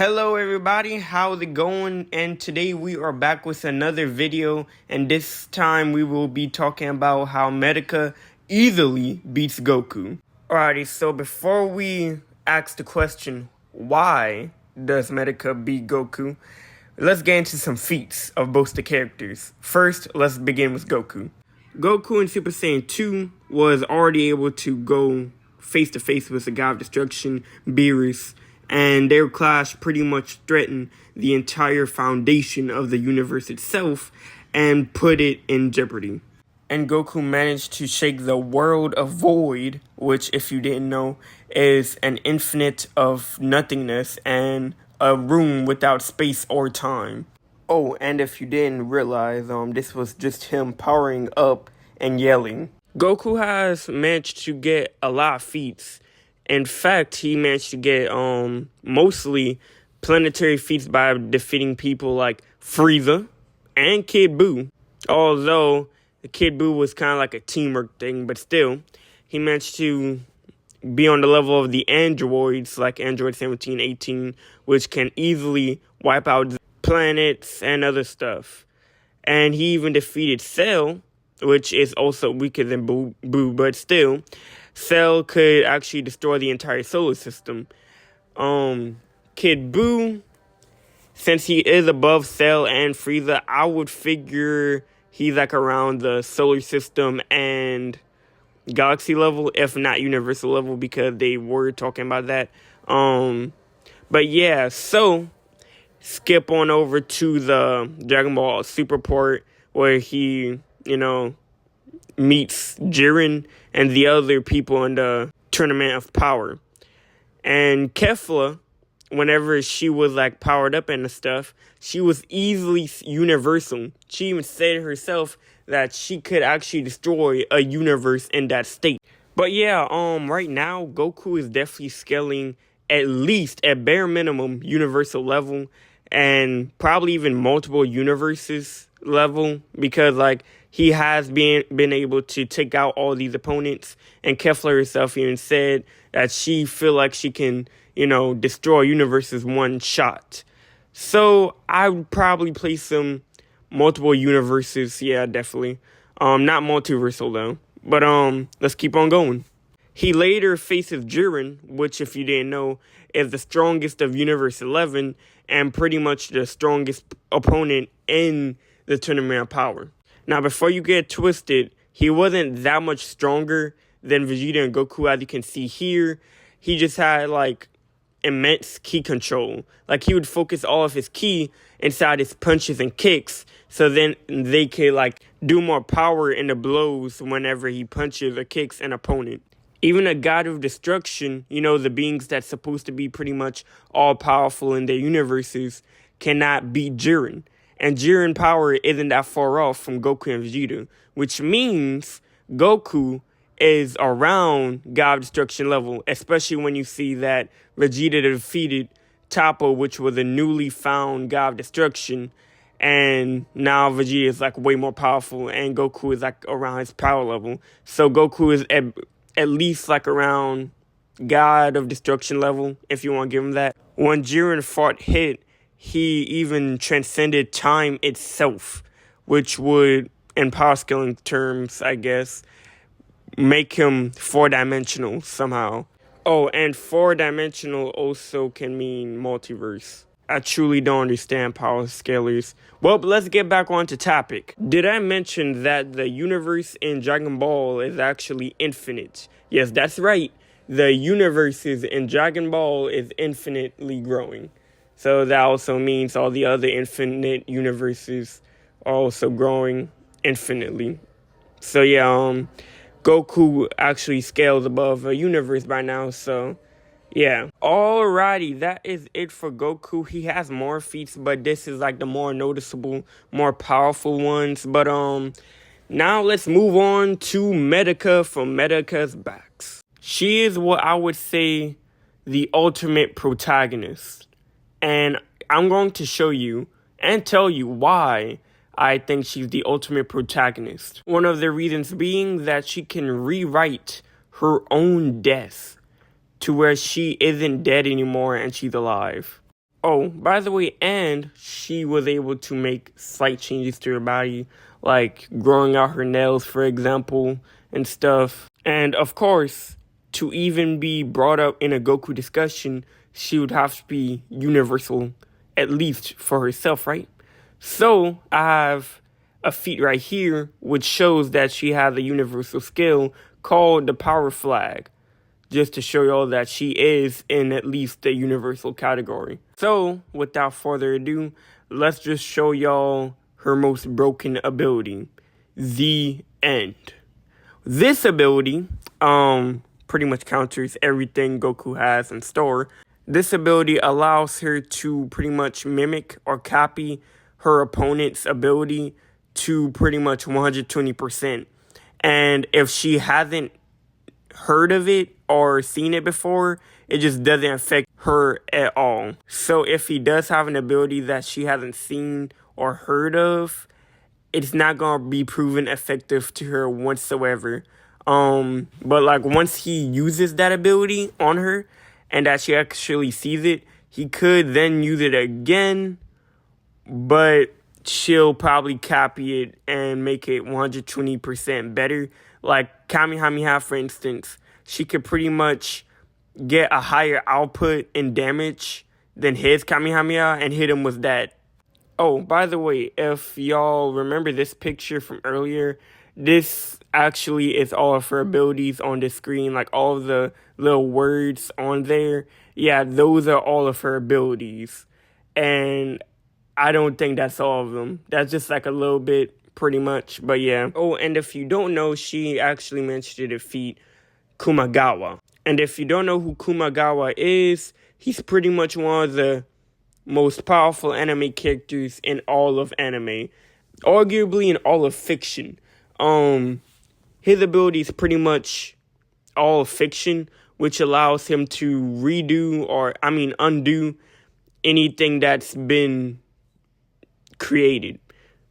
Hello everybody, how's it going? And today we are back with another video, and this time we will be talking about how Medaka easily beats Goku. Alrighty, so before we ask the question, why does Medaka beat Goku? Let's get into some feats of both the characters. First, let's begin with Goku. Goku in Super Saiyan 2 was already able to go face to face with the God of Destruction, Beerus, and their clash pretty much threatened the entire foundation of the universe itself and put it in jeopardy. And Goku managed to shake the world of Void, which, if you didn't know, is an infinite of nothingness and a room without space or time. Oh, and if you didn't realize, this was just him powering up and yelling. Goku has managed to get a lot of feats. In fact, he managed to get mostly Planetary Feats by defeating people like Frieza and Kid Buu. Although the Kid Buu was kind of like a teamwork thing, but still, he managed to be on the level of the androids, like Android 17, 18, which can easily wipe out planets and other stuff. And he even defeated Cell, which is also weaker than Buu, but still, Cell could actually destroy the entire solar system. Kid Buu, since he is above Cell and Frieza, I would figure he's like around the solar system and galaxy level, if not universal level, because they were talking about that. But yeah, so skip on over to the Dragon Ball Super part where he, meets Jiren and the other people in the Tournament of Power. And Kefla, whenever she was like powered up and stuff, she was easily universal. She even said herself that she could actually destroy a universe in that state. But yeah, right now Goku is definitely scaling at least at bare minimum universal level and probably even multiple universes level, because like he has been able to take out all these opponents, and Kefla herself even said that she feel like she can, destroy universes one shot. So I would probably place him multiple universes, yeah, definitely. Not multiversal though. But let's keep on going. He later faces Jiren, which, if you didn't know, is the strongest of Universe 11 and pretty much the strongest opponent in the Tournament of Power. Now, before you get twisted, he wasn't that much stronger than Vegeta and Goku, as you can see here. He just had, immense ki control. Like, he would focus all of his ki inside his punches and kicks, so then they could, do more power in the blows whenever he punches or kicks an opponent. Even a God of Destruction, the beings that's supposed to be pretty much all-powerful in their universes, cannot beat Jiren. And Jiren power isn't that far off from Goku and Vegeta, which means Goku is around God of Destruction level, especially when you see that Vegeta defeated Toppo, which was a newly found God of Destruction, and now Vegeta is way more powerful, and Goku is around his power level. So Goku is at least around God of Destruction level, if you want to give him that. When Jiren fought Hit, he even transcended time itself, which would, in power scaling terms, I guess, make him four-dimensional somehow. Oh, and four-dimensional also can mean multiverse. I truly don't understand power scalars. Well, but let's get back on to topic. Did I mention that the universe in Dragon Ball is actually infinite? Yes, that's right. The universes in Dragon Ball is infinitely growing. So that also means all the other infinite universes are also growing infinitely. So yeah, Goku actually scales above a universe by now, so yeah. Alrighty, that is it for Goku. He has more feats, but this is the more noticeable, more powerful ones. But now let's move on to Medaka from Medaka's Backs. She is what I would say the ultimate protagonist. And I'm going to show you and tell you why I think she's the ultimate protagonist. One of the reasons being that she can rewrite her own death to where she isn't dead anymore and she's alive. Oh, by the way, and she was able to make slight changes to her body, like growing out her nails, for example, and stuff. And of course, to even be brought up in a Goku discussion, she would have to be universal, at least for herself, right? So I have a feat right here which shows that she has a universal skill called the Power Flag, just to show y'all that she is in at least the universal category. So, without further ado, let's just show y'all her most broken ability, the End. This ability, pretty much counters everything Goku has in store. This ability allows her to pretty much mimic or copy her opponent's ability to pretty much 120%. And if she hasn't heard of it or seen it before, it just doesn't affect her at all. So if he does have an ability that she hasn't seen or heard of, it's not gonna be proven effective to her whatsoever. But like once he uses that ability on her and that she actually sees it, he could then use it again, but she'll probably copy it and make it 120% better. Like Kamehameha, for instance, she could pretty much get a higher output in damage than his Kamehameha and hit him with that. Oh, by the way, if y'all remember this picture from earlier, this actually is all of her abilities on the screen, like all of the little words on there. Yeah, those are all of her abilities. And I don't think that's all of them. That's just like a little bit, pretty much. But yeah. Oh, and if you don't know, she actually managed to defeat Kumagawa. And if you don't know who Kumagawa is, he's pretty much one of the most powerful anime characters in all of anime. Arguably in all of fiction. His ability is pretty much all fiction, which allows him to undo anything that's been created.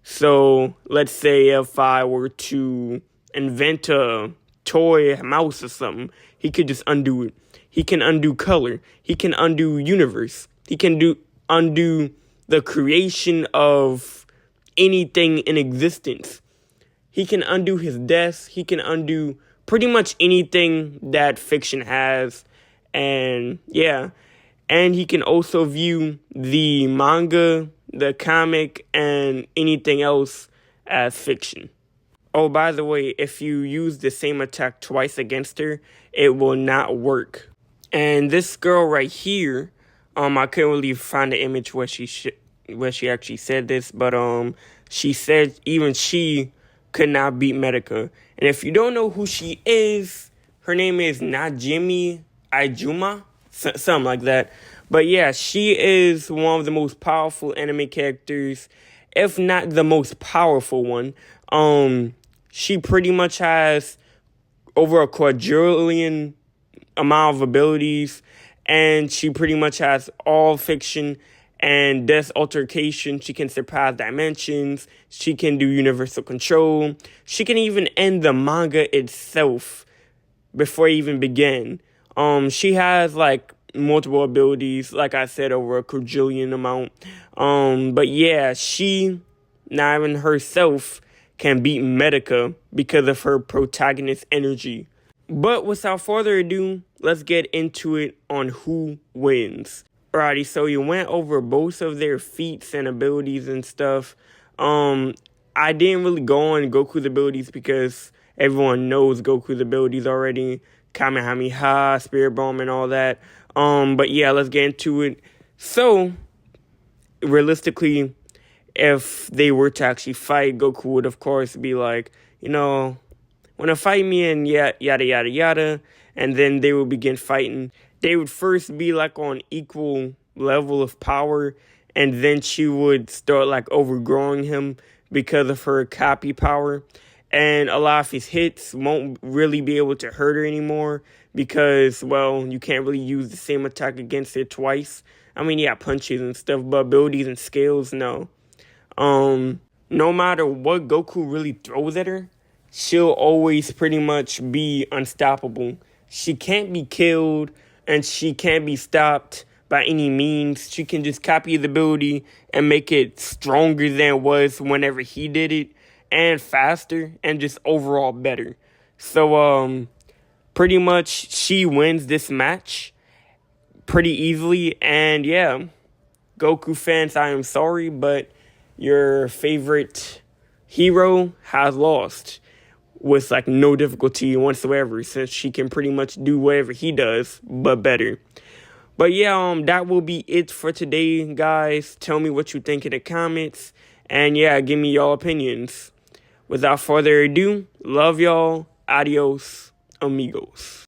So let's say if I were to invent a toy mouse or something, he could just undo it. He can undo color. He can undo universe. He can undo the creation of anything in existence. He can undo his death. He can undo pretty much anything that fiction has. And yeah. And he can also view the manga, the comic, and anything else as fiction. Oh, by the way, if you use the same attack twice against her, it will not work. And this girl right here, I couldn't really find the image where she actually said this, but she said even she could not beat Medaka. And if you don't know who she is, her name is Najimi Aijuma, something like that. But yeah, she is one of the most powerful anime characters, if not the most powerful one. She pretty much has over a quadrillion amount of abilities, and she pretty much has all fiction and death altercation. She can surpass dimensions. She can do universal control. She can even end the manga itself before it even began. She has like multiple abilities, like I said, over a quadrillion amount. But yeah, she, not even herself, can beat Medaka because of her protagonist energy. But without further ado, let's get into it on who wins. Alrighty, so you went over both of their feats and abilities and stuff. I didn't really go on Goku's abilities because everyone knows Goku's abilities already. Kamehameha, Spirit Bomb, and all that. But yeah, let's get into it. So, realistically, if they were to actually fight, Goku would, of course, be like, wanna fight me and yada, yada, yada. And then they would begin fighting. They would first be like on equal level of power. And then she would start like overgrowing him because of her copy power. And a lot of his hits won't really be able to hurt her anymore because, well, you can't really use the same attack against her twice. I mean, yeah, punches and stuff, but abilities and skills, no. No matter what Goku really throws at her, she'll always pretty much be unstoppable. She can't be killed and she can't be stopped by any means. She can just copy the ability and make it stronger than it was whenever he did it, and faster, and just overall better. So, pretty much she wins this match pretty easily. And yeah, Goku fans, I am sorry, but your favorite hero has lost with like no difficulty whatsoever, since she can pretty much do whatever he does, but better. But yeah, that will be it for today, guys. Tell me what you think in the comments. And yeah, give me y'all opinions. Without further ado, love y'all. Adios, amigos.